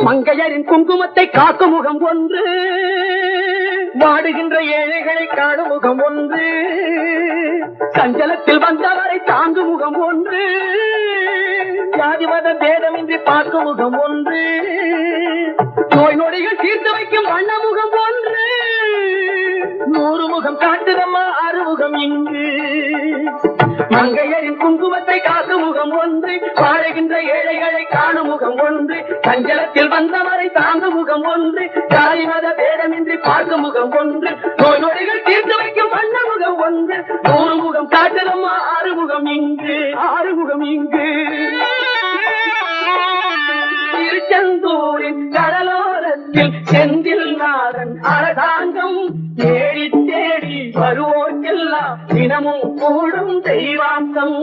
மங்கையரின் குங்குமத்தை காக்கும் முகம் ஒன்று, வாடுகின்ற ஏழைகளை காணும் முகம் ஒன்று, சஞ்சலத்தில் வந்தவரை தாங்கும் முகம் ஒன்று, ஜாதி மத பேதமின்றி பார்க்கும் முகம் ஒன்று, நோய் நொடிகள் தீர்த்து வைக்கும் வண்ண முகம் ஒன்று, 100 முகம் காட்டுதம்மா அறுமுகம் இங்கு. மங்கையரின் குங்குமத்தை காக்கும் முகம் ஒன்று, வாழுகின்ற ஏழைகளை காணும் முகம் ஒன்று, சஞ்சலத்தில் வந்தவரை தாங்கும் முகம் ஒன்று, ஜாதி மத பேதமின்றி பார்க்கும் முகம் ஒன்று, நோய் நொடிகள் தீர்த்து வைக்கும் வண்ண முகம் ஒன்று, 100 முகம் காட்டுதம்மா ஆறுமுகம் இங்கு. ஆறுமுகம் இங்கு. திருச்செந்தூரின் கடலோரத்தில் செந்தில் நாதன் அரசாங்கம் தேடி தேடி வருவோர்க்கெல்லாம் தினமும் கூடும் தெய்வாம்சம்.